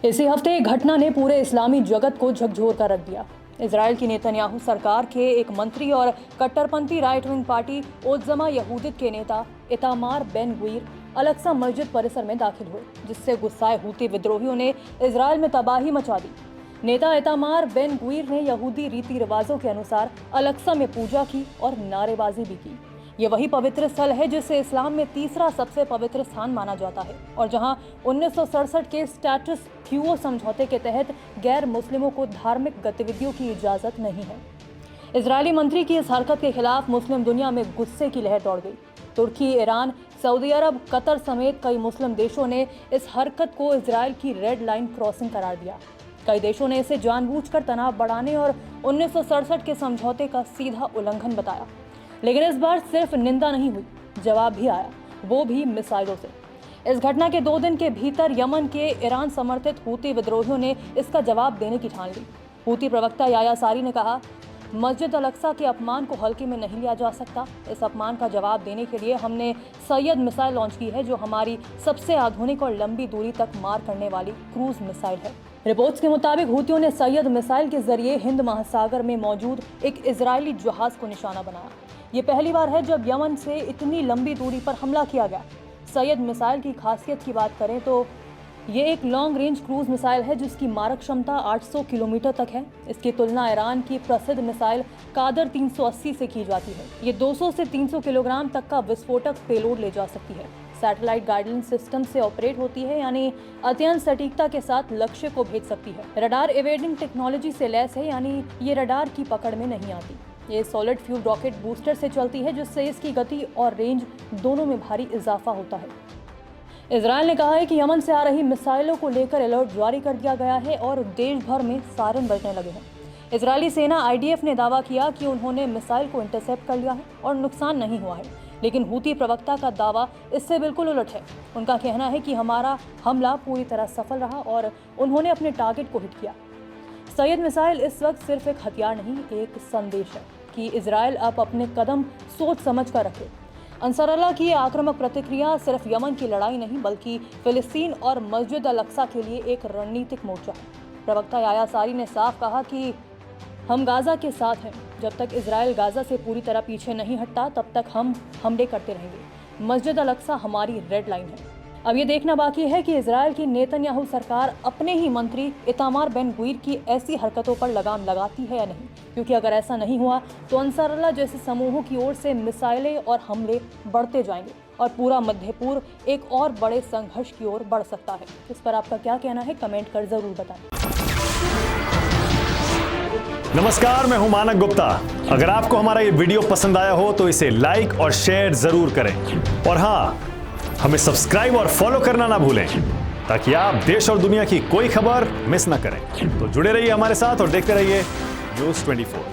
इसी हफ्ते एक घटना ने पूरे इस्लामी जगत को झकझोर कर रख दिया। इजराइल की नेतन्याहू सरकार के एक मंत्री और कट्टरपंथी राइट विंग पार्टी ओज़्मा यहूदियत के नेता इतामार बेन ग्वीर अल-अक्सा मस्जिद परिसर में दाखिल हुए, जिससे गुस्साए हूती विद्रोहियों ने इजराइल में तबाही मचा दी। नेता इतामार बेन ग्वीर ने यहूदी रीति रिवाजों के अनुसार अल-अक्सा में पूजा की और नारेबाजी भी की। ये वही पवित्र स्थल है जिसे इस्लाम में तीसरा सबसे पवित्र स्थान माना जाता है और जहां 1967 के स्टेटस क्वो समझौते के तहत गैर मुस्लिमों को धार्मिक गतिविधियों की इजाजत नहीं है। इजरायली मंत्री की इस हरकत के खिलाफ मुस्लिम दुनिया में गुस्से की लहर दौड़ गई। तुर्की, ईरान, सऊदी अरब, कतर समेत कई मुस्लिम देशों ने इस हरकत को इजराइल की रेड लाइन क्रॉसिंग करार दिया। कई देशों ने इसे जानबूझकर तनाव बढ़ाने और 1967 के समझौते का सीधा उल्लंघन बताया। लेकिन इस बार सिर्फ निंदा नहीं हुई, जवाब भी आया, वो भी मिसाइलों से। इस घटना के 2 दिन के भीतर यमन के ईरान समर्थित हूती विद्रोहियों ने इसका जवाब देने की ठान ली। हूती प्रवक्ता याया सारी ने कहा, मस्जिद अल-अक्सा के अपमान को हल्के में नहीं लिया जा सकता। इस अपमान का जवाब देने के लिए हमने सैयद मिसाइल लॉन्च की है, जो हमारी सबसे आधुनिक और लंबी दूरी तक मार करने वाली क्रूज मिसाइल है। रिपोर्ट्स के मुताबिक हूतियों ने सैयद मिसाइल के जरिए हिंद महासागर में मौजूद एक इजरायली जहाज को निशाना बनाया। ये पहली बार है जब यमन से इतनी लंबी दूरी पर हमला किया गया। सैयद मिसाइल की खासियत की बात करें तो ये एक लॉन्ग रेंज क्रूज मिसाइल है जिसकी मारक क्षमता 800 किलोमीटर तक है। इसकी तुलना ईरान की प्रसिद्ध मिसाइल कादर 380 से की जाती है। ये 200 से 300 किलोग्राम तक का विस्फोटक पेलोड ले जा सकती है। सैटेलाइट गाइडेंस सिस्टम से ऑपरेट होती है, यानी अत्यंत सटीकता के साथ लक्ष्य को भेज सकती है। रडार एवेडिंग टेक्नोलॉजी से लैस है, यानी ये रडार की पकड़ में नहीं आती। ये सॉलिड फ्यूल रॉकेट बूस्टर से चलती है, जिससे इसकी गति और रेंज दोनों में भारी इजाफा होता है। इजराइल ने कहा है कि यमन से आ रही मिसाइलों को लेकर अलर्ट जारी कर दिया गया है और देश भर में सायरन बजने लगे हैं। इजरायली सेना IDF ने दावा किया कि उन्होंने मिसाइल को इंटरसेप्ट कर लिया है और नुकसान नहीं हुआ है, लेकिन हूती प्रवक्ता का दावा इससे बिल्कुल उलट है। उनका कहना है कि हमारा हमला पूरी तरह सफल रहा और उन्होंने अपने टारगेट को हिट किया। सैयद मिसाइल इस वक्त सिर्फ एक हथियार नहीं, एक संदेश है कि इजराइल अब अपने कदम सोच समझ कर रखे। अंसारुल्लाह की आक्रामक प्रतिक्रिया सिर्फ यमन की लड़ाई नहीं, बल्कि फिलिस्तीन और मस्जिद अल-अक्सा के लिए एक रणनीतिक मोर्चा है। प्रवक्ता याया सारी ने साफ कहा कि हम गाजा के साथ हैं। जब तक इजराइल गाजा से पूरी तरह पीछे नहीं हटता, तब तक हम हमले करते रहेंगे। मस्जिद अल-अक्सा हमारी रेड लाइन है। अब ये देखना बाकी है कि इजराइल की नेतन्याहू सरकार अपने ही मंत्री इतामार बेन ग्वीर की ऐसी हरकतों पर लगाम लगाती है या नहीं, क्योंकि अगर ऐसा नहीं हुआ तो अंसारुल्लाह जैसे समूहों की ओर से मिसाइलें और हमले बढ़ते जाएंगे और पूरा मध्य पूर्व एक और बड़े संघर्ष की ओर बढ़ सकता है। इस पर आपका क्या कहना है, कमेंट कर जरूर बताएं। नमस्कार, मैं हूं मानक गुप्ता। अगर आपको हमारा ये वीडियो पसंद आया हो तो इसे लाइक और शेयर जरूर करें और हाँ, हमें सब्सक्राइब और फॉलो करना ना भूलें ताकि आप देश और दुनिया की कोई खबर मिस ना करें। तो जुड़े रहिए हमारे साथ और देखते रहिए News 24।